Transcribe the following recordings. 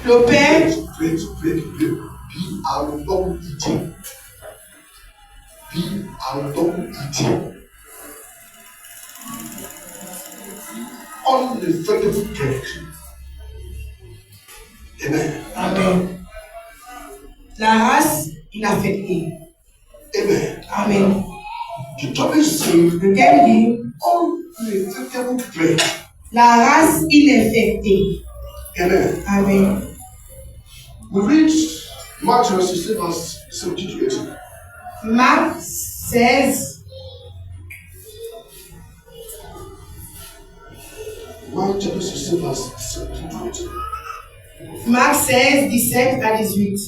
Le Père unaffected bread. Amen. Amen. La race inaffectée. Amen. Amen. The topic says Le thème dit unaffected bread. la race ininfectée. Amen. Amen. We read Mark 16 verse 17 to 18. Marc 16. Mark chapter 16 verse 17 to 18. Marc 16, 17 à 18.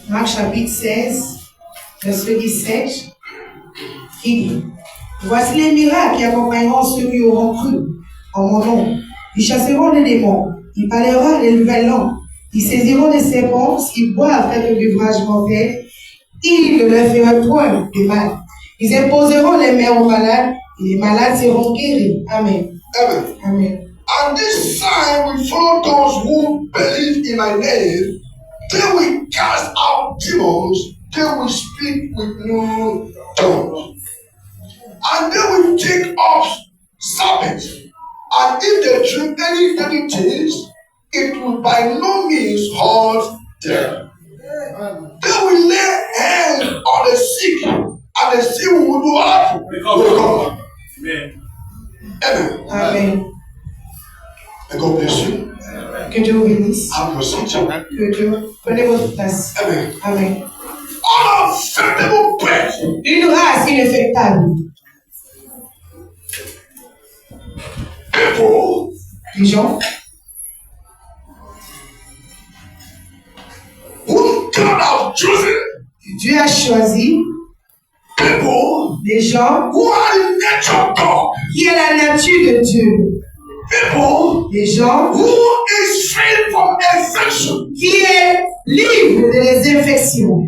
Marc chapitre 16, verset 17, qui dit: voici les miracles qui accompagneront ceux qui auront cru en mon nom. Ils chasseront les démons, ils parleront les nouvelles langues, ils saisiront des serpents, ils boivent quelques beuvages mortels, ils ne leur feront point de mal. Ils imposeront les mains aux malades, et les malades seront guéris. Amen. Amen. Amen. And this sign will follow those who believe in my name. They will cast out demons. They will speak with new tongues. And they will take up serpents. And if they drink any deadly things, it will by no means hurt them. They will lay hands on the sick, and the sick will do what? Recover. Amen. Amen. Amen. And God bless you. Que Dieu vous bénisse. Have your seat. Que Dieu prenez votre place. Amen. Amen. Unaffectable bread. Une race inaffectable. People Les gens who God have chosen. Dieu a choisi, People les gens who are in nature of God. qui est la nature de Dieu. People Les gens who is free from infection. qui est libre des infections.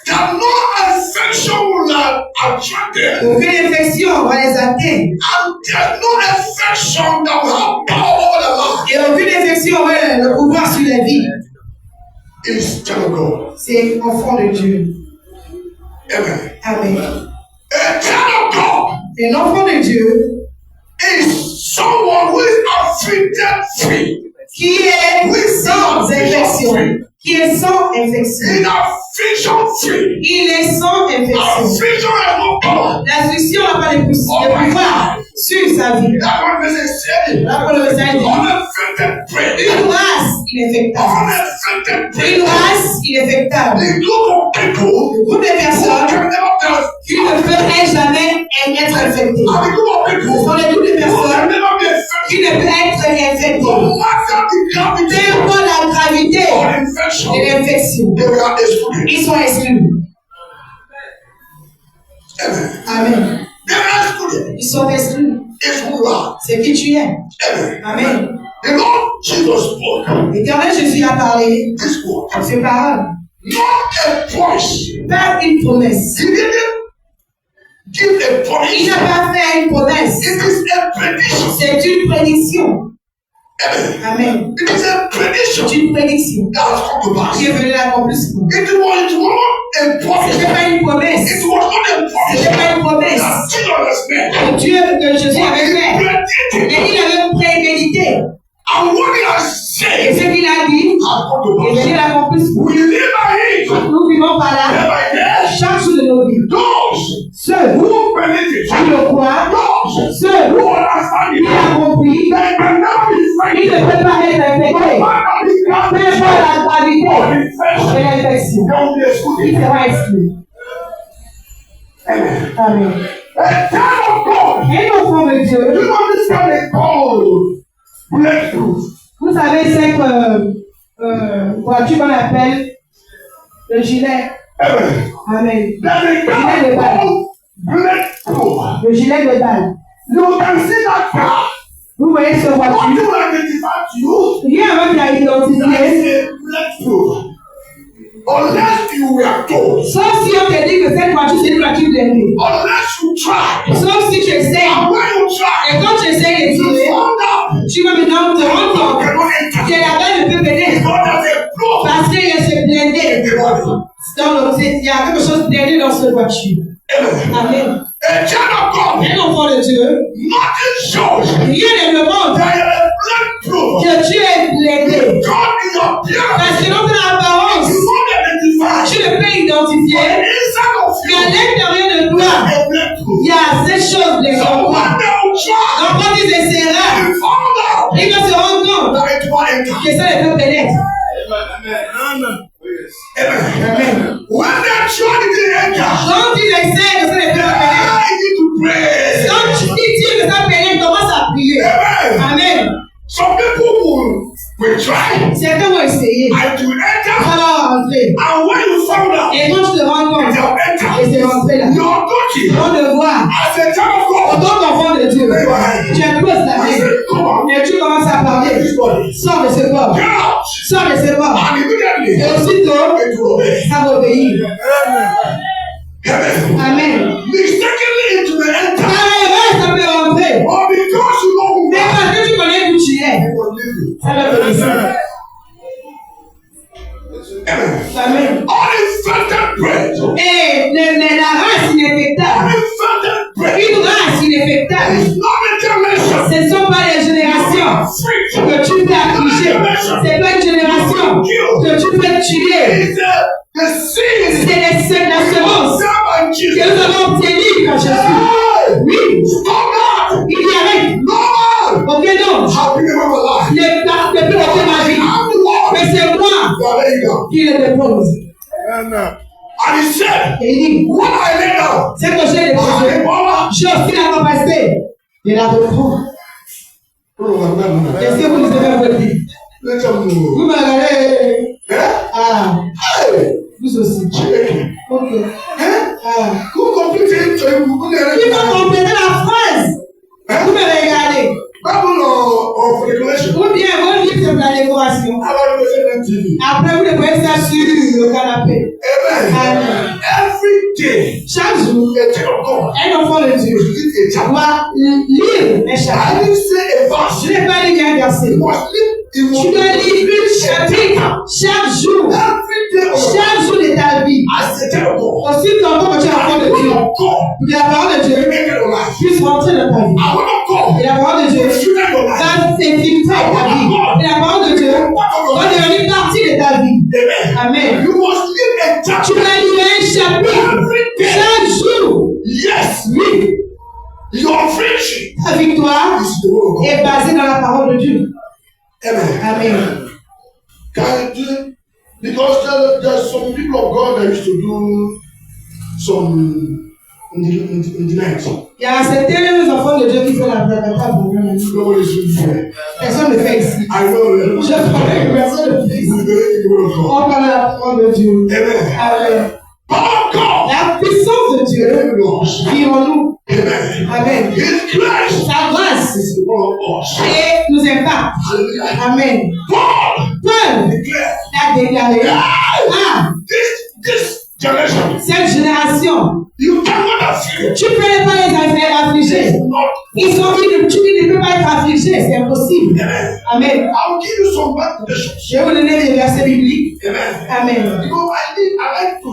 That no infection will attract them. Aucune infection va les atteindre. And there's no infection that will have power over the life. Et aucune infection va le pouvoir sur la vie. It's child of God. C'est enfant de Dieu. Amen. Amen. A child of God Un enfant de Dieu is someone who is afflicted free. qui est sans infection. Qui est sans infection. In affliction free. Il est sans infection. Affliction has no power. L'affliction n'a pas de pouvoir sur sa vie. That's what message said. Là pour le message dit, Unaffected bread. une race ininfectable. Unaffected Une bread. race ininfectable. The group of people Le groupe de who personnes can never tell. qui ne peuvent jamais être infectées. And the group of Ce people sont les groupes de who can personnes never be qui affected. ne peuvent être infectées. No matter the gravity Peu importe la gravité or infection, de l'infection, they will excluded. ils sont exclus. Amen. Amen. They are excluded. Ils sont exclus. It's who you are. C'est qui tu es. Amen. Amen. The Lord Jesus spoke L'Éternel Jésus a parlé this word. ces paroles. Not a promise. Pas une promesse. He didn't give a Il promise. n'a pas fait une promesse. It is a prediction. C'est une prédiction. Amen. Amen. It is a prediction C'est une prédiction that has come to pass. qui est venue l'accomplissement. It was not a Ce promise. n'était pas une promesse. It was not a Ce promise n'était pas une promesse that Jesus made. que Dieu, que Jésus avait fait. Predicted. Mais il avait prémédité. And what he has Et said ce qu'il a dit has come to est pass. venu l'accomplissement. We live by it. Nous vivons par là Day by day. chaque jour de nos vies. Those Ceux who believe it. qui le croient, Those ceux who understand qui it. l'ont compris, They can never be ils ne affected peuvent pas être infectés. by the Peu gravity importe la gravité or de infection. l'infection, They will be il excluded. sera exclu. Amen. Amen. A child of God. Un enfant de Do Dieu, you understand the call? Breakthrough. vous savez, cette voiture qu'on appelle le gilet. Amen. Amen. There's a car called breakthrough. Le gilet de balle. You can see that car. Vous voyez ce What voiture. you identify to you Rien avant qu'il a identifié. is a breakthrough. Unless you were told. Sauf si on te dit que cette voiture, c'est une voiture blindée. Unless you try. Sauf si tu essaies. And when you try, Et quand tu essaies de you tirer, found out tu vas maintenant te rendre compte cannot enter. que là-bas ne peut venir. God has a blow Parce qu'il y a ce blindé. in the body. Il y a quelque chose de blindé dans cette voiture. Amen. Amen. A child of God, Un enfant de Dieu, nothing shows rien ne me montre that you are bloodproof. que tu es blindé. God in your appearance, Parce que dans ton apparence, you won't identify. tu ne peux identifier. Inside of Mais à you, l'intérieur de toi, a bloodproof. il y a ces choses blindées So en toi. one day you try, Donc quand ils essaieront, you found out ils vont se rendre compte that it won't enter. que ça ne peut pénétrer. Amen. When that child didn't enter, Quand ils essaient que ça ne peut pas pénétrer, I need to pray. quand tu dis Dieu que ça pénètre, commence à prier. Amen. Amen. Some people will try Certains vont essayer. and to enter, Ça va rentrer. and when you found out, Et quand tu te rends compte, they'll enter. et c'est rentré là. Your duty Ton devoir, as a child of en God, tant qu'enfant de Dieu, tu imposes ta I main. said, come on, Et tu commences à get parler. this body. Sors de ce corps. Get out. Sors de ce corps. And immediately, Et aussitôt, it will obey. ça va obéir. Amen. Amen. Mistakenly into the enter. Par erreur, ça peut rentrer. Or because you know who Mais you are, parce que tu connais d'où tu es, it will leave you. ça va te laisser. Amen. Amen. Uninfected bread. Et la race inéfectable, Uninfected bread. une race inéfectable, It's not a generation. ce ne sont pas les générations Freak. que tu peux affliger. C'est pas une génération que tu peux tuer. It's the seed C'est la semence servant que Jesus. nous avons obtenue quand Jésus. Hey! Oui, Stop that! il y avait No man aucun homme has been able to lie. ne peut ôter ma vie. I'm the Lord. Mais c'est moi You are laying down. qui le dépose. And he said, Et il dit, when I lay down, c'est que j'ai I have déposé. the power. J'ai aussi la capacité de la reprendre. Est-ce que vous lisez bien votre Bible? Let them know. Vous me regardez. Eh? Ah, Hey! vous aussi. Chicken. Ok. Eh? Ah. Who completed it? Il faut compléter la phrase. Vous me regardez. Bible or for the collection? Ou bien, votre livre c'est pour la décoration. How about the TV? Après, vous devez ça sur le canapé. Amen. Amen. Every day, Chaque jour, a child of God un enfant de Dieu will read a chapter. doit lire un I chapitre. didn't say a verse. Je n'ai pas dit qu'un verset. It was it Tu was dois lire un chapitre chaque jour. every day of Chaque jour de ta vie. as a child of God. Aussi longtemps que tu es enfant de Dieu. Of God, Pour que la parole de Dieu make it your life. puisse rentrer dans ta vie. I want of God, Et la parole de Dieu future your life. va s'infiltrer ta vie. Et la parole de Dieu va devenir partie de ta vie. Amen. Amen. You must live a Tu chapter vas lire un chapitre every day. chaque jour. Yes, Oui. your friendship Ta victoire is the word of God. est basée dans la parole de Dieu. Amen. Amen. Can you, because there's some people of God that used to do some in the night. Il y a certains enfants de Dieu qui font la table. Nobody's really there. Personne ne fait ici. I know that. Je connais que personne ne fait We ici. believe in the word of God. On parle de la parole de Dieu. Amen. Amen. Power of God. La puissance de Dieu Live in us. vit en nous. Amen. Amen. His grace Sa grâce is the one of us. et nous impacte. Hallelujah. Amen. Paul Paul declared, a déclaré, ah, this generation, cette génération, you cannot afflict. tu ne peux pas les faire affliger. Not. Tu ne peux pas être affligé, c'est impossible. Amen. Amen. I'll give you some bad conditions. Je vais vous donner des versets bibliques. Amen. Amen. Because I like to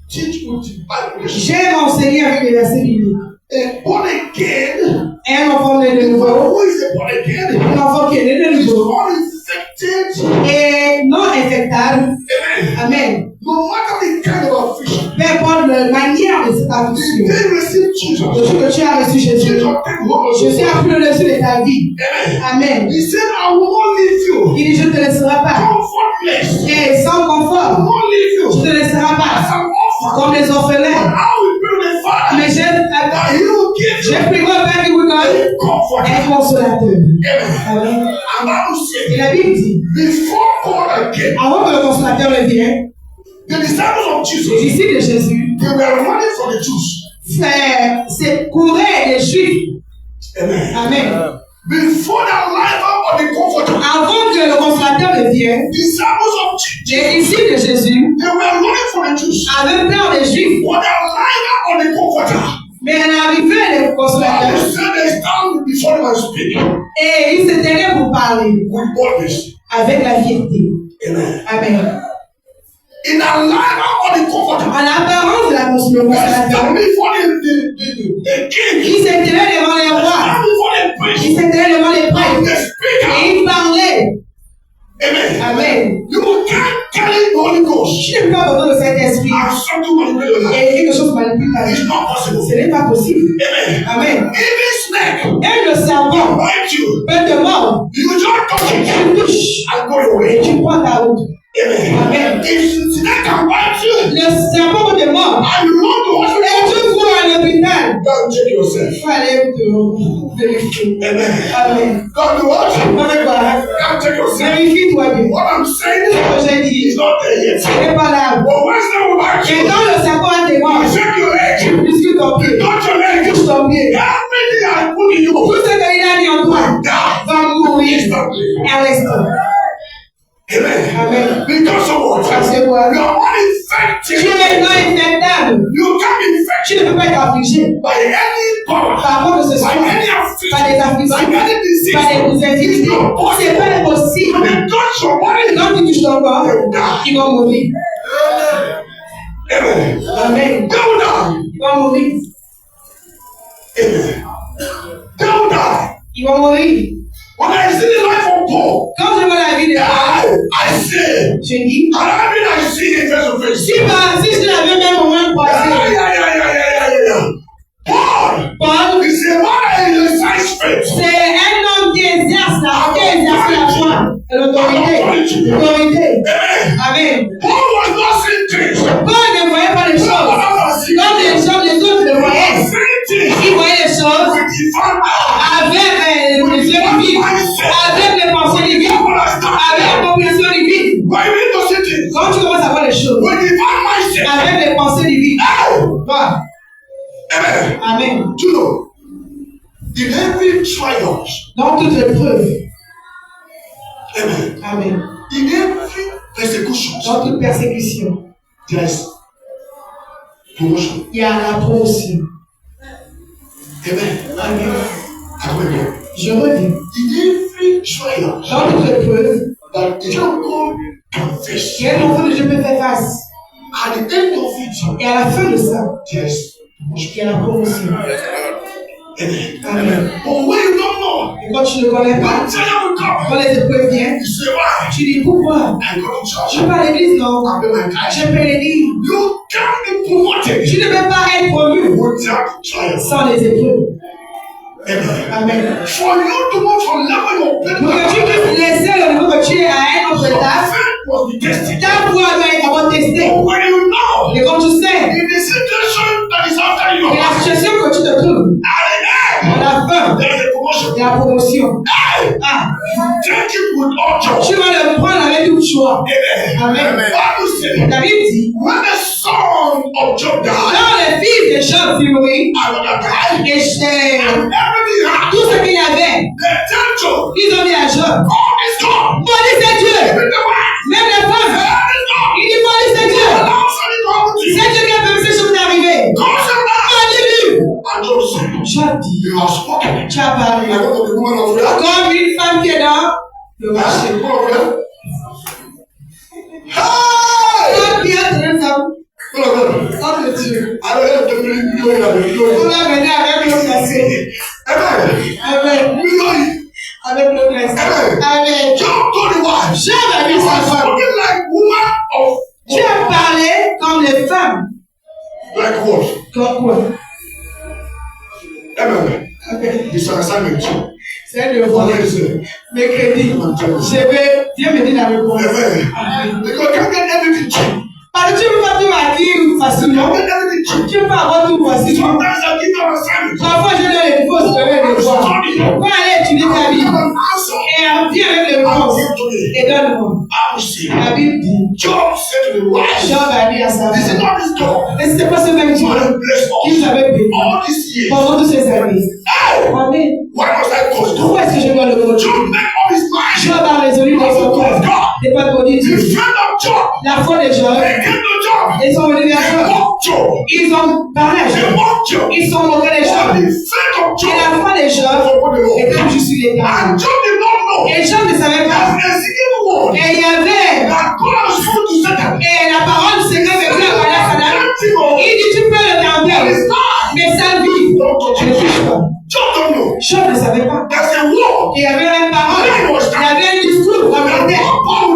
teach with bad conditions. J'aime enseigner avec les versets bibliques. A born again. Un enfant né de nouveau, Who is a born again? un enfant qui est né de Is nouveau uninfected. et non infectable. Amen. Amen. No matter the kind of affliction, Peu importe la manière de cette affliction. they receive Jesus. Le jour que tu as reçu Jésus, Jesus take hold of Jésus you. a pris le dessus de ta vie. Amen. Amen. He said, I will not leave you Il dit, je ne te laisserai pas. comfortless. Et sans I will confort, not leave je you ne te laisserai as pas. an orphan. Comme les But orphelins. I will be the Father Mais that He will give je you prie au Père qui vous donne a comfort. un consolateur. Amen. Amen. And I will Et say, la Bible dit, before God came, avant que le consolateur ne vienne, the disciples of les Jesus, disciples de Jésus, they were running from the Jews. c'est courir les Juifs. Amen. Amen. Before the arrival of the comforter, Avant que le consolateur vient, disciples of Jesus, les disciples de Jésus they were running for the Jews. avaient peur des Juifs. But they relied on the comforter. Mais à l'arrivée des Bible consolateurs, said they stand before them and speak et ils se tenaient pour parler with boldness. avec la fierté. Amen. Amen. In our life, on the comforter. En apparence de la They consolateur, stand before the king. ils se tenaient devant les rois, Stand before the priest. ils se tenaient devant les And prêtres, the speaker. et ils parlaient. Amen. Amen. You can't carry the Holy Ghost Je n'ai pas besoin de cet esprit and something manipulate your life. et quelque chose manipule ta It's vie. not possible. Ce n'est pas possible. Amen. Amen. Even snake Et le serpent bite you. peut te mordre. You just touch it Tu touches and go your et way. tu prends ta route. Amen. Amen. If snake can bite you Le serpent peut te mordre. and you run to Et hospital, tu cours à l'hôpital. go and check yourself. Il faut aller te vérifier. Amen. Amen. Go and do what? Avec quoi? Go and check yourself. Vérifie-toi bien. What I'm saying Ce que j'ai dit, is not there yet. ce n'est pas là. But when snake will bite Et you, quand le serpent va te you mordre, shake your tu leg, biscuits ton pied. you touch your leg, Touche ton pied. everything I put in you, Tout ce qu'il a mis en toi die va mourir instantly. à l'instant. Amen. Amen. Because of what? Parce que quoi? You are Tu uninfected. es non infectable. You can't be infected Tu ne peux pas être affligé by any power, par contre ce by soir, any par des affliction, afflictions, by any disease. par des infirmités. It's not C'est possible. pas possible. When they touch your body, Quand tu touches ton corps, they will die. ils vont mourir. Amen. Amen. They will die. Ils vont mourir. Amen. They will die. Ils vont mourir. When I see the life of Paul, Quand je vois la vie de Paul, I see. je dis, And I mean, I see it face to face. si je l'avais même au moins croisé, Paul Paul, is a man in a size faith. c'est un homme qui exerce la foi et l'autorité. L'autorité. Amen. Amen. Paul was not seeing things. Paul ne voyait pas les choses comme les autres le voyaient. Il voyait les choses avec les yeux divins, avec les pensées divines, avec la compréhension divine. Quand tu commences à voir les choses avec les pensées divines, voilà. Amen. You know, in every trials, Dans toute épreuve, amen. amen. In every persecution, Dans toute persécution, there is promotion. il y a la promotion. Amen. Amen. I come again. Je reviens. In every trial Dans toute épreuve, that the child of God can face, il y a un enfant de Dieu peut faire face. at the end of it, Et à la fin de ça, there is promotion. il y a la promotion. Amen. Amen. But when you don't know, Et quand tu ne connais pas, when trial will come, quand les épreuves viennent, you say, why? tu dis pourquoi? I go to Je church. ne vais pas à l'église, non. I pay my tithe. Je paie les livres. You can't be promoted Tu ne peux pas être promu without trial. sans les épreuves. Amen. Amen. For you to move from level of Pour que tu puisses laisser le niveau que tu es à un autre étape, faith must be tested. ta foi doit être d'abord testée. But when you know, Et quand tu sais, in the situation that is after you, et la situation que tu te trouves, at à la fin, there is a promotion. il y a la promotion. Hey, Ah, take it with all joy. tu vas le prendre avec tout choix. Amen. Amen. Bible says, La Bible dit, when the son of Job died, quand les fils de Job furent morts, another died, et and everything happened. tout ce qu'il y avait, They tell Job, ils ont dit à Job, God is gone. maudit c'est Dieu. Even the wife, Même les femmes, God is gone. il dit maudit c'est Dieu. Allow something to happen to you. C'est Dieu qui a permis ces choses d'arriver. Cause him now. Maudit-lui. And Job said, Job dit, you have spoken. tu as parlé. I go to the woman of God. Comme une femme qui est dans le marché. Hey! Comme qui est en train de faire Amen. entre Dieu. I don't have to believe you in On that. a venu avec le passé. Amen. Amen. You know it. Avec le passé. Amen. Amen. Job told the wife, Job a dit you sa are femme, spoken like woman of tu as parlé comme les femmes. like what? Comme quoi? Amen. Amen. It's an assignment. C'est le What volet. is it? Mercredi, Dieu me dit la réponse. Amen. Amen. Because you can't get everything cheap. Parce que tu ne peux pas tout acquérir You facilement. can't get everything cheap. Tu ne peux pas avoir tout facilement. Sometimes I give you an assignment. Parfois, je donne les fausses données de voir. Va aller étudier ta You vie. have an answer. Et viens avec les I'll réponses. give to me. Et donne-moi. I will see. La Bible dit, Job said to the wife, Job a dit à sa this is femme, not this God. et c'était pas ce même Dieu You have blessed qui us nous avait payé all these years. pendant toutes ces années. Hey! Amen. Why must I cause God? Pourquoi est-ce que je dois le Job continuer? made up his mind. Job a résolu dans son peuples maudits The Dieu. friend of Job. La foi des gens, They came to Job. ils sont venus vers They Job. mocked Job. Ils ont parlé à They Job. mocked Job. Ils sont moqués des But gens. the faith of Et Job la foi des was gens upon the Lord. était juste sur l'État. And Job did not know Et Job ne savait pas. that as the evil one Et il y avait, that God has spoken to Satan. et la parole secrète de Dieu à Satan. Il dit tu peux le tenter, mais sa vie, je ne touche pas. Job don't know. Job ne savait pas. There's a war. Il y avait une parole, il y avait un discours dans la tête.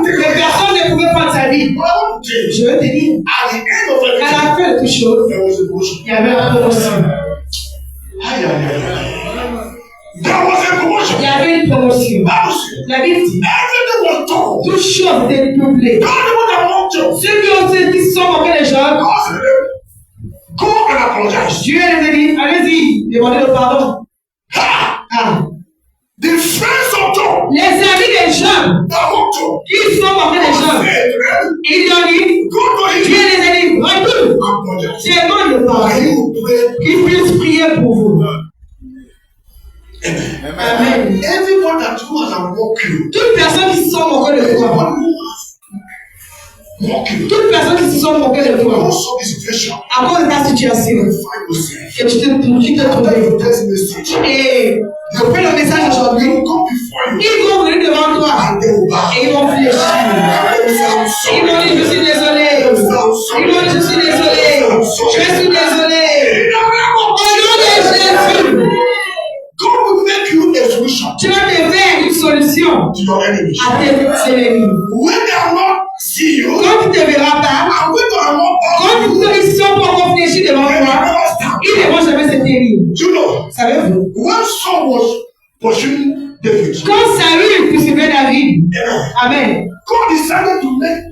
Mais personne ne pouvait prendre sa vie. But I want to tell you, Je veux te dire, at the end of à everything, la fin de toute chose, there was a promotion. il y avait un promotion. Aye, aye, aye, aye. There was a promotion. Il y avait une promotion. Bible said, La Bible dit, everything was done. toute chose était peuplée. God the one that mocked Job. Ceux qui se sont moqués des gens, God said to them, go and apologize. Dieu les a dit, allez-y, demandez le pardon. Ha! Ah. The friends of Job Les amis des gens that mocked Job. qui se sont moqués des God gens, said to them, ils lui ont dit, go to Dieu him les a dit, retourne, apologize. demande le And pardon, he will pray. qu'ils puissent prier pour vous. Amen. Amen. Everyone that goes and mock you, Toute personne qui se sont moqués de toi, everyone who has mocked you, toute personne qui se sont moqués de toi, because of the situation, à cause de ta situation, you find yourself. que tu te After trouves. your text message, Et après le message they aujourd'hui, will come before you ils vont venir devant toi and they will bow. et ils vont fléchir. And they will say, I'm Ils vont sorry. dire, je suis désolé. Ils vont dire, je suis désolé. Je suis désolé. In the name Au of nom de Jesus, Jésus, God will make you a solution tu vas te faire une solution to your enemies. à tes ennemis. When they are not see you, Quand tu ne te verras pas, and when they are not quand you, ils sont pas encore fléchis devant they will toi, never stand. ils ne vont jamais se taire. Do you know? Savez-vous? When Saul was pursuing David, Quand Saül poursuivait David, Amen. Amen. God decided to make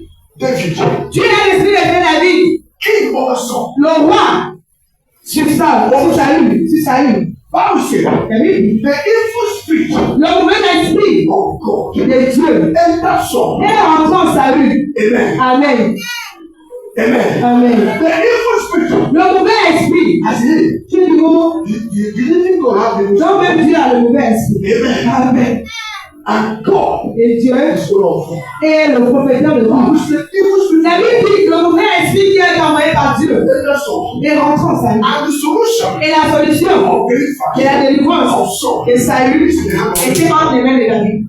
David Dieu a décidé de faire David king over Saul. le roi sur Saül. Bible said, La Bible dit, the evil spirit le mauvais esprit of God de Dieu entered Saul. est rentré en Saül. Amen. Amen. Amen. Amen. The evil spirit, Le mauvais esprit, as he tu dis comment? the living God have the Non, même Dieu a le mauvais esprit. Amen. Amen. And God Et Dieu is full of est le propriétaire de tout. the evil spirit La Bible dit que le mauvais esprit qui a été envoyé par Dieu entered Saul. est rentré en Saül. And the solution Et la solution of et la deliverance délivrance of Saul. de Saül était entre les mains de David.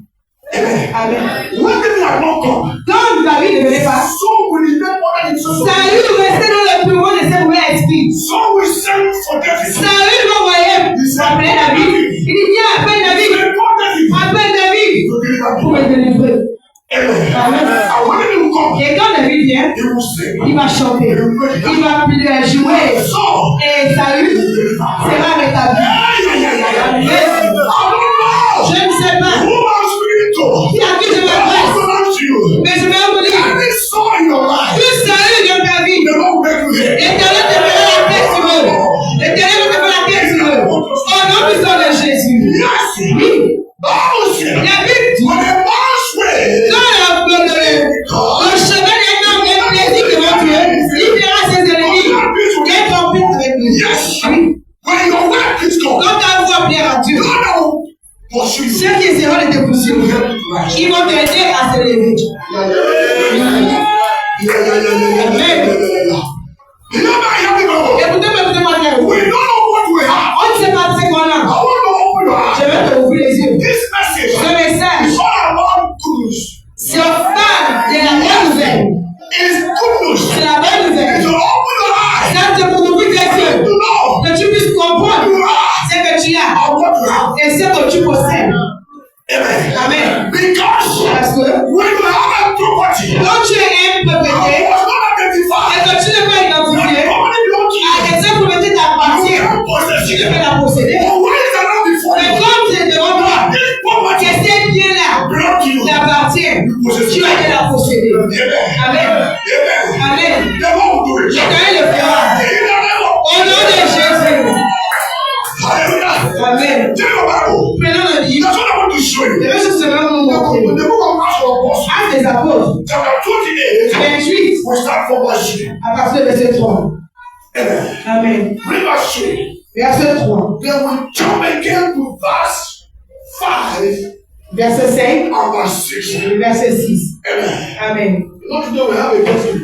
Amen. Amen. When David had not come, Quand David ne venait pas, Saul will remain under the soul. Saül restait dans le bureau de ses mauvais esprits. Saul will send for David. Saül l'envoyait appeler David. Il dit viens, appelle David. Report David Appelle David to deliver pour me. me délivrer. Amen. Amen. And when he will come, Et quand David vient, he will sing. il va chanter. Il va jouer. Saul Et Saül sera rétabli. I don't know Je ne sais pas who I'm speaking to. qui a qui je I m'adresse, pronounce you. mais je vais vous dire, Every soul in your life, tout Saül dans ta vie, the Lord will make you hear. l'Éternel te fera la tête sur eux. L'Éternel te fera la tête sur eux. Au nom puissant de Jésus. Yes. Oui. Bible said, La Bible dit, when a man's way quand le cheval est dans le plaisir devant Dieu, il verra ses ennemis et compris avec lui. Yes. Oui. When your wife is gone, Quand ta voix plaire à Dieu, God will pursue you. ceux qui essaieront de te poursuivre, ils vont t'aider à se lever. You know that hear me, Bible? Écoutez-moi bien. We don't know what we have. On ne sait pas ce qu'on I a. want to open your Je eyes. vais te ouvrir les yeux. This message Ce message, is all about good news. c'est pas de la bonne nouvelle. It's good news. C'est la bonne It's nouvelle. to open your eyes Ça, c'est pour ouvrir les to yeux. know Que tu puisses comprendre you are ce que tu as and what you have. et ce que tu possèdes. Amen. Amen. Because Parce que when you have a property, quand tu es and propriété was not identified, et que tu ne peux pas the identifier property belongs to you. à cette propriété You t'appartient, can't possess tu it. ne peux la posséder. But when it's not before Mais you, comme c'est devant toi, this property que ces biens-là belongs to you. t'appartiennent, tu vas te la posséder. Amen. Amen. Amen. Amen. The Lord will do it. L'éternel le fera. In the name of Au nom de Jésus. Hallelujah. Amen. Take your Bible. Prenons le livre. That's what I want to show you. Je vais seulement nous montrer. The book of Acts of Apostles, Actes des apôtres, chapter 28, 28, we start from verse 3. à partir du verset 3. Amen. Amen. Read verse 3. Verset 3. Then we jump again to verse 5 Verset 5 and verse 6. et verset 6. Amen. Not today we have a blessing.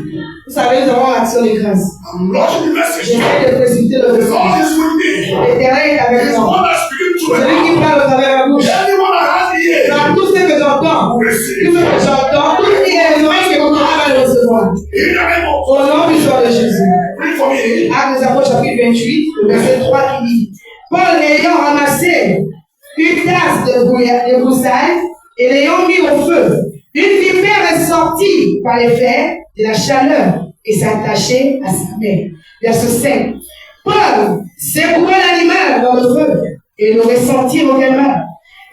Vous savez, nous avons l'action de grâce. I'm launching the message. J'essaie de précipiter le The message. Lord is with me. L'éternel est avec He's the moi. one that's speaking to Celui qui me. parle au travers de la bouche. Anyone that has the ear Dans tout ce que j'entends, will tout receive. ce que j'entends, tout ce qui est l'oreille que mon cœur va le recevoir. In the name of Au nom puissant de Jésus. Read for me. Actes des Apôtres, chapitre 28, le verset 3 qui dit Paul ayant ramassé une tasse de broussailles et l'ayant mis au feu, une vipère est sortie par l'effet de la chaleur et s'est attachée à sa main. Verset 5. Paul secoua l'animal dans le feu et ne ressentit aucun mal.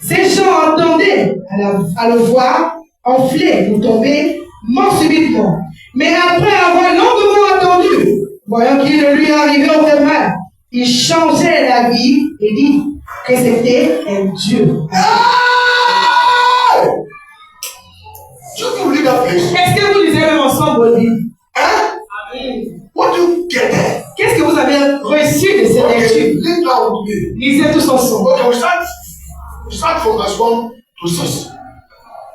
Ces gens entendaient à le voir enfler ou tomber mort subitement. Mais après avoir longuement attendu, voyant qu'il ne lui arrivait aucun mal, il changeait la vie et dit que c'était un Dieu. Just to read that place. Est-ce que vous lisez même ensemble vos livres? What do you get there? Qu'est-ce que vous avez reçu de cette Okay, lecture? read that with me. Lisez tous ensemble. Okay, we start from verse 1 to 6.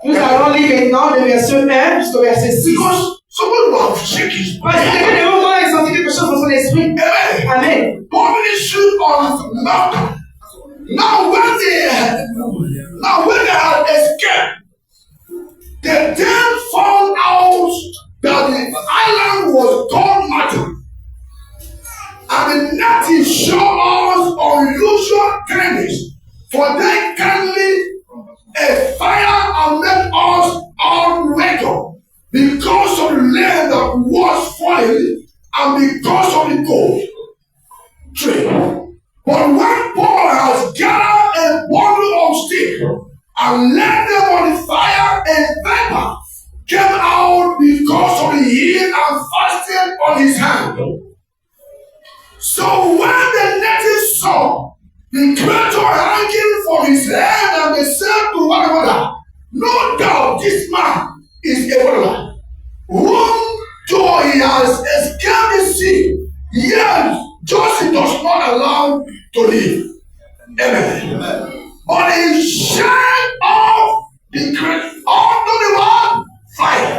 Nous allons lire maintenant le verset 1 jusqu'au verset 6. Because someone will have shaken his Parce que quelqu'un de vous a senti quelque chose dans son esprit. Amen. Amen. Paul issued on mountain. Now when they had escaped, they then found out that the island was called Malta. And the natives showed us unusual kindness, for they kindly a fire and made us all welcome because of the land that was falling and because of the gold trade. But when Paul has gathered a bundle of sticks and laid them on the fire, a vapor came out because of the heat and fasting on his hand. So when the natives saw the creature hanging from his head, and they said to one another, no doubt this man is a wanderer, whom though he has escaped the sea, yet justice does not allow to live. Amen. But he shed off the creature onto the what? Fire.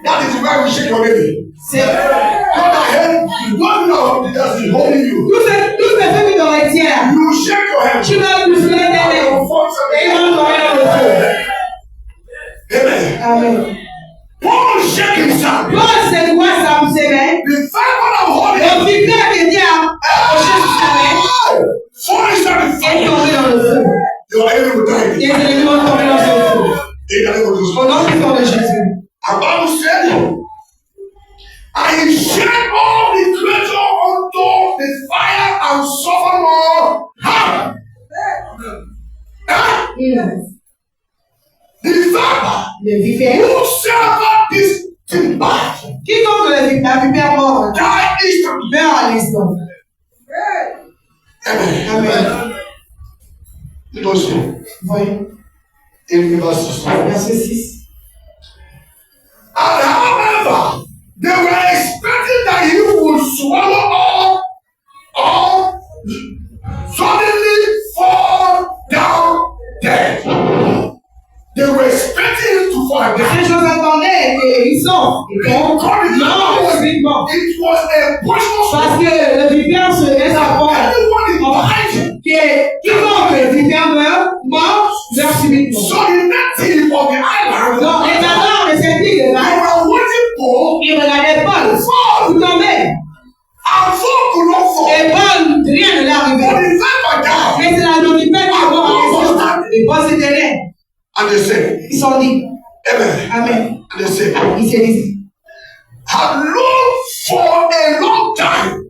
That is why we shake your baby. God ahead, you don't know that is holding you. Tout ce fait dans les tiers. You shake your head. Tu vas nous faire des mains. Et il va tomber dans le feu. Amen. Amen. Paul shake himself. Paul secoua ses mains. The fire of holding. Le vipère qui était accroché sur sa main Fall inside the est fire. tombé dans le feu. Your enemy will die. Les ennemis vont tomber dans ce feu. In the name of Jesus. Au nom puissant de Jésus. And Bible said, and he shed all the creature unto the fire and suffered no harm. The vapor, Le vipère. whosoever this thing bad, Quiconque la vipère mort die instantly. meurt à l'instant. Amen. Amen. It was Voyons. in verse 6. Verset 6. And however, they were expecting that he would swallow all suddenly fall down dead. They were expecting him to fall down. Ces gens attendaient qu'ils sont. Et donc, non, subitement. It was a poisonous Parce que le vipère se laisse avoir. everyone in behind. Quiconque le vipère meurt subitement. So the native of the island, Donc, les parents de cette île, they were waiting for ils regardaient Paul. fall. Tout tombait. And fall could not fall. Et Paul, rien ne l'est But arrivé. the vapor down. Mais c'est la vipère qui a mort à l'instant. Et Paul s'était là. And they said, Ils sont dit, Amen. Amen. And they said, Ils se disent, had looked for a long time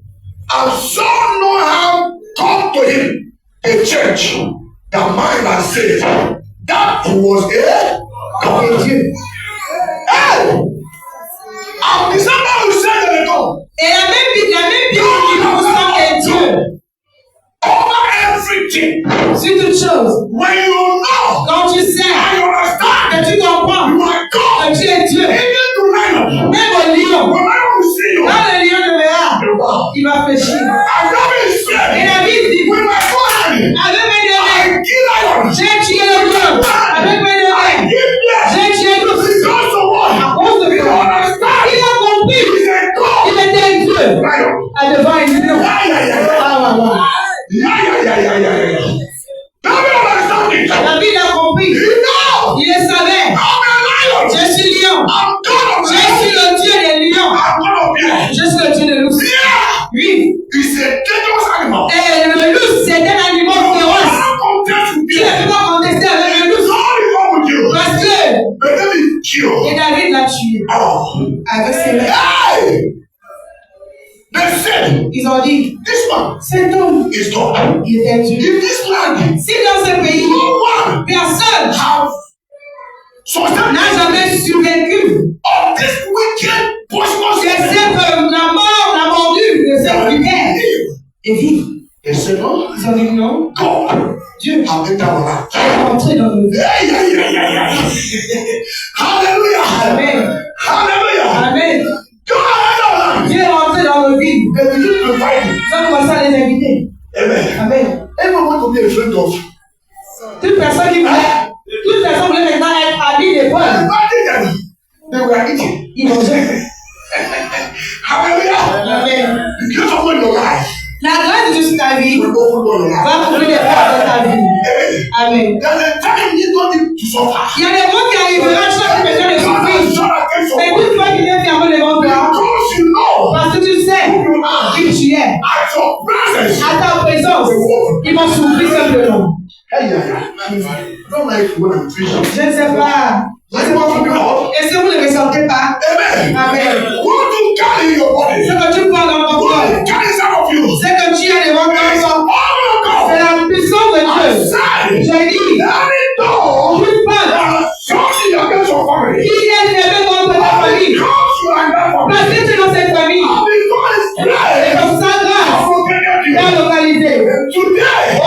and saw no harm come to him. A church that mind and said that he was a God. c'est Dieu. Hey! And the somebody who said that God Et la même Bible qui nous semble est Dieu. over everything. Sur toute chose. When you know Quand tu sais, and you understand que tu comprends, you are God, que tu es Dieu. even to lion. Même au lion, When I will see you, quand le lion te verra, you bow. il va fléchir. And David Et said, la Bible dit, with my hand, avec mes deux mains, I kill lions. j'ai tué le lion. Avec mes deux I mains, give death. j'ai tué l'ours. Because of David a compris. Il le savait. Je suis lion. Je suis le Dieu des lions. Je suis le Dieu des loups. Oui. Et le loup, c'est un animal féroce. Tu ne peux pas contester avec le loup. Parce que et David l'a tué. Avec ses mains. Ils ont dit, cet homme, il était Dieu. Si dans ce pays, personne n'a jamais survécu, excepte la mort, la mordue de cette lumière, et vivre. Ils ont dit non. Dieu est entré dans nos vies. Amen. Amen. Dieu est rentré dans nos vies. Nous avons commencé à les inviter. Amen. Toute personne voulait maintenant être habillée d'épreuve. Ils mangeaient. Amen. La grâce de Dieu sur ta vie va ouvrir les portes de ta vie. Amen. Il y a des mots qui arriveront chaque personne de souffrir. Mais une fois qu'il est fermé devant toi, parce que tu sais qui tu es, à ta présence, ils vont s'ouvrir simplement. Je ne sais pas. Est-ce que vous ne le ressentez pas? Amen. Ce que tu portes dans ton corps, ce que tu as devant toi, c'est la puissance de Dieu. J'ai dit, tu parles. Qui est fermé contre ta famille? Parce que tu es dans cette famille. Et comme ça, grâce est localisée.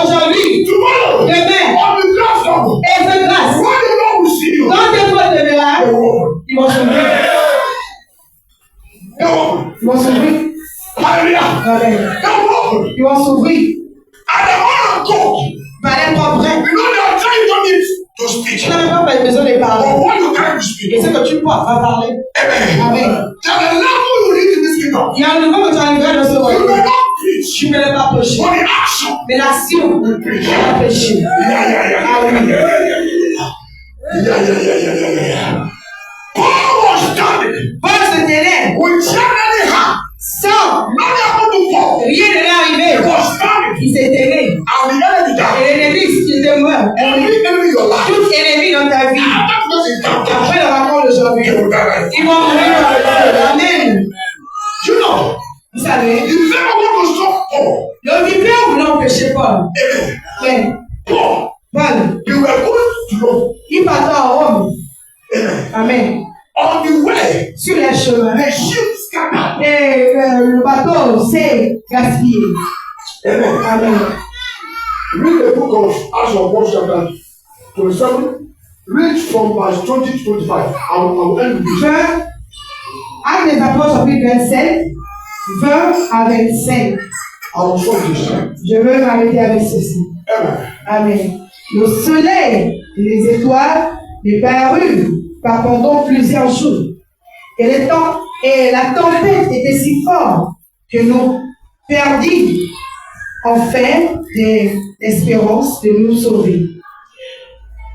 Aujourd'hui, demain, et cette grâce, quand tes potes te verront, ils vont s'ouvrir. Ils vont s'ouvrir. Amen. Ils vont s'ouvrir. Par les propres. Tu n'as pas besoin de parler. Et ce que tu portes va parler. Amen. Il y a un niveau que tu arriveras dans ce monde. Tu ne peux pas prêcher. Mais l'action va prêcher. Paul se tenait sans rien ne l'est arrivé. Il s'est tenu. Et l'ennemi, il était mort. Tout ennemi dans ta vie, après le rapport d'aujourd'hui, ils vont mourir dans le feu. Amen. Vous savez, le vipère voulait empêcher Paul. Mais Paul, il partait en Rome. Amen. Sur les chemins. Et le bateau s'est gaspillé. Amen. Read the book of Acts of Apostles chapter 27. Read from verse 20 to 25. I will end with this. Actes des Apôtres chapitre 27, 20 à 25. Je veux m'arrêter avec ceci. Amen. Le soleil et les étoiles n'est paru pendant plusieurs jours. Et la tempête était si forte que nous perdîmes enfin l'espérance de nous sauver.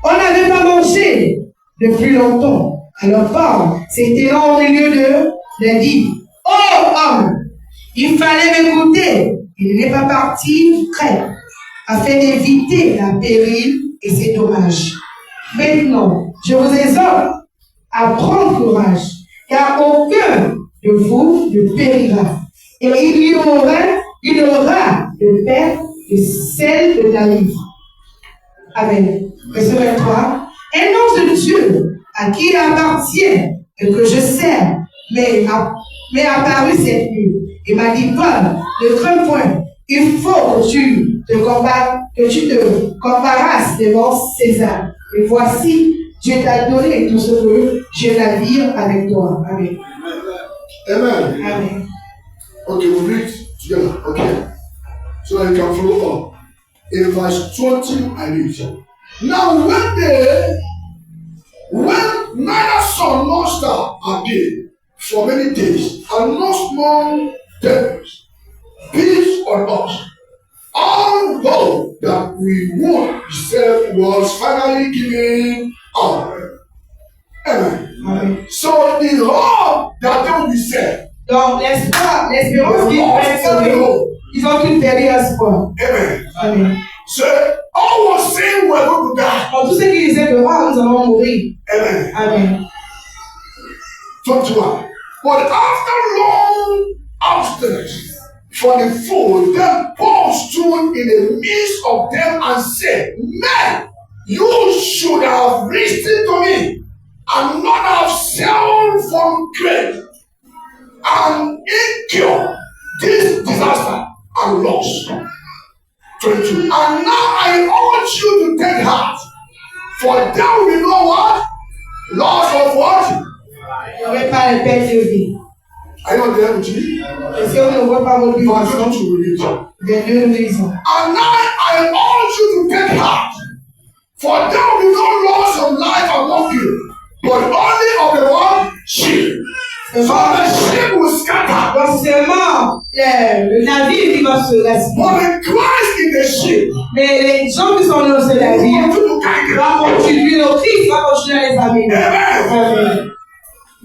On n'avait pas mangé depuis longtemps. Alors Paul s'était là au milieu de dire, oh homme, il fallait m'écouter. Il n'est pas parti prêt afin d'éviter la péril et ses dommages. Maintenant, je vous exhorte à prendre courage, car aucun de vous ne périra. Et il y aura de perte que celle de ta vie. Amen. Verset 23. Un ange de Dieu à qui il appartient et que je sers m'est apparu cette nuit et m'a dit, Paul, ne crains point, il faut que tu te comparasses devant César. Et voici, Dieu t'a donné tout ce que je navire avec toi. Amen. Amen. Amen. Okay, we'll read together. Okay. So that you can follow up. In verse 20, I read. Now when neither sun nor star appeared for many days, and no small tempest, peace on us, although that we would be saved was finally given up. Amen. Amen. So the hope that they will be saved. Donc, l'espoir, l'espérance qu'ils vont être sauvés, ils ont tous perdu espoir. Amen. Amen. So all was saying we're going to die. Donc, tous ceux qui disaient que nous allons mourir. Amen. Amen. 21. But after long abstinence from the food, then Paul stood in the midst of them and said, Men, you should have listened to me and not have sailed from grave and incur this disaster and loss. 22. And now I urge you to take heart, for there will be no what? Loss of what? Il n'y aurait pas de perte de vie. Are you there with me? Est-ce que vous ne voyez pas votre vie? Verse 22. Des deux raisons. And now I urge you to take heart, for there will be no loss of life among you, but only of the one sheep. So the ship will scatter. Donc seulement le navire qui va se gaspiller. But the Christ in the ship. Mais les gens qui sont dans ce navire vont continuer, le Christ va continuer à les amener. Amen.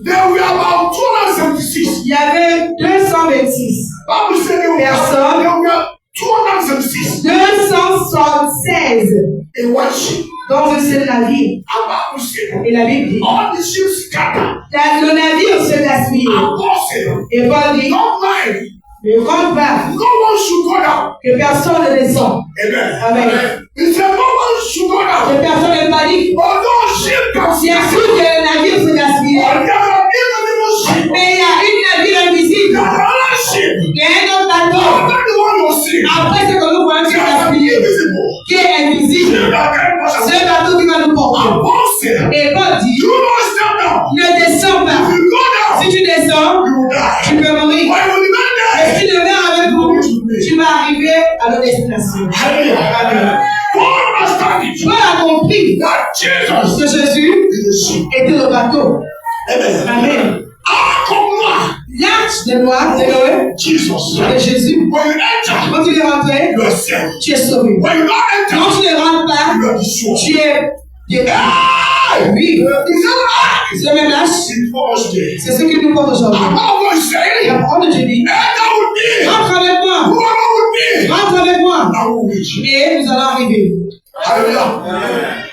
There were about 276. Il y avait 226 Bible said there were 276 276 in one ship. dans un seul navire. And Bible said Et la Bible dit, all the ships scattered. le navire se gaspille. And Paul said, Et Paul dit, don't mind. ne compte pas No one should go down. que personne ne descend. Amen. Amen. He said, no one should go down. Que personne ne panique. Although ship can see, Bien sûr que le navire se gaspille. there are invisible ship. Mais il y a une navire invisible. There are other ship. Il y a un autre bateau. After the one you see, Après ce que nous voyons qui est there are gaspillé, invisible. qui est invisible. Ship that can wash us. C'est le bateau qui va nous porter. And Paul said, Et Paul dit, do not step down. ne descends If pas. you go down, Si tu descends, you will die. tu peux mourir. Why will you not Mais die? si tu demeures avec nous, tu vas arriver à notre destination. Hallelujah. Amen. Paul understand it. Paul a compris That Jesus que Jésus is the ship. était le bateau. Amen. Amen. Ah, comme moi. L'arche de Noé, Jesus. de Jésus, When you enter, quand tu es rentré, you are saved. tu es sauvé. When you don't enter, Quand tu ne rentres pas, you are destroyed. tu es détruit. Hey! Oui, Is that ce même lâche, it was there? c'est ce qui nous porte aujourd'hui. I'm always Et saying, la parole de Dieu dit, enter with me. rentre avec moi, Whoever with me, rentre avec moi, I will reach you. et nous allons arriver. Hallelujah.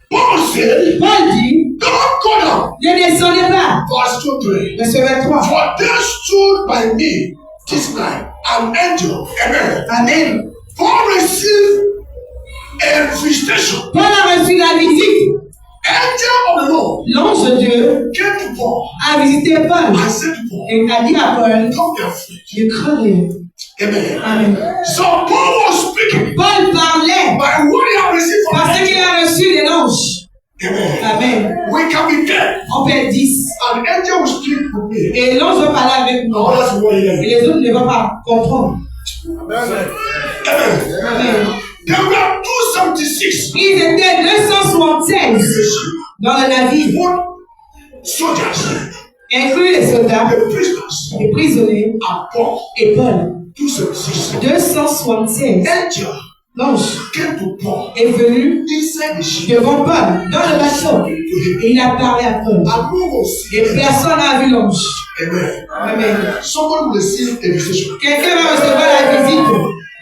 Paul said, Paul dit, don't go down. ne descendez pas. Verse 2-3. Verset 23. For there stood by me this night an angel. Amen. Amen. Paul received a visitation. Paul a reçu la visite. Angel of the Lord L'ange de Dieu came to Paul a visité Paul and said to Paul, et a dit à Paul, don't be afraid. ne crains rien. Amen. Amen. So Paul was speaking Paul parlait by what he had received from parce qu'il angel. a reçu de l'ange. Amen. Amen. We can be there. On peut être 10. An angel will speak with me. Et l'ange va parler avec nous. Others will hear Et me. les autres ne vont pas comprendre. Amen. Amen. There were 276 Ils étaient 276 dans le navire, both soldiers, inclus les soldats, the prisoners, les prisonniers and Paul. et Paul. 276. 276. Angel L'ange came to Paul est venu inside the ship devant Paul, dans le bateau, et il a parlé à Paul. and no one see Et him. personne n'a vu l'ange. Amen. Amen. Someone will receive a visitation Quelqu'un va recevoir la visite.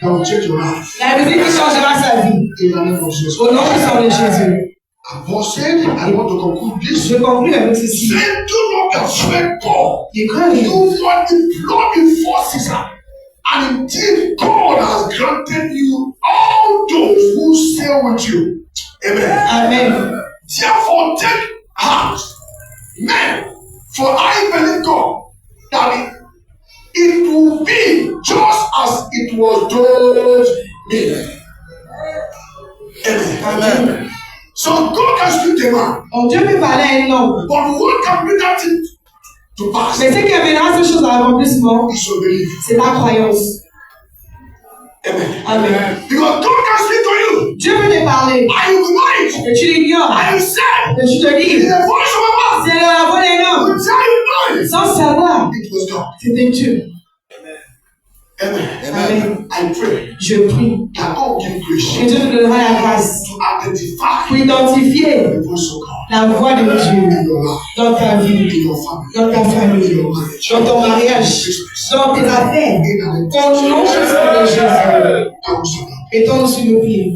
that will change your life La visite qui changera sa vie. in the name of Jesus. Au nom puissant de Jésus. And Paul said, I want to conclude this. Je conclue avec ceci. Say, do not afraid, Paul. Les crains, Do not implore before Caesar. And indeed, God has granted you all those who sail with you. Amen. Amen. Therefore, take heart, men, for I believe God that it will be just as it was told me. Amen. Amen. So God can speak to man, Donc Dieu peut parler à un homme. but what can bring that thing to pass? Mais ce qui amènera ces choses à l'accomplissement, Is your belief. c'est la croyance. Amen. Amen. Because God can speak to you. Dieu peut te parler. And you ignore it. Et tu l'ignores. And you say, Et tu te in dis, the voice of a man. c'est la voix d'un homme. Until you know it. Sans savoir, It was God. c'était Dieu. Amen. Amen. I pray Je prie that God give que grace Dieu te donnera la grâce to identify pour identifier the voice of God la voix de Dieu in your life, dans ta vie, in your family, dans ta famille, dans ton mariage, dans tes affaires. Au nom de Jésus, I will surrender. mettons-nous sur nos pieds.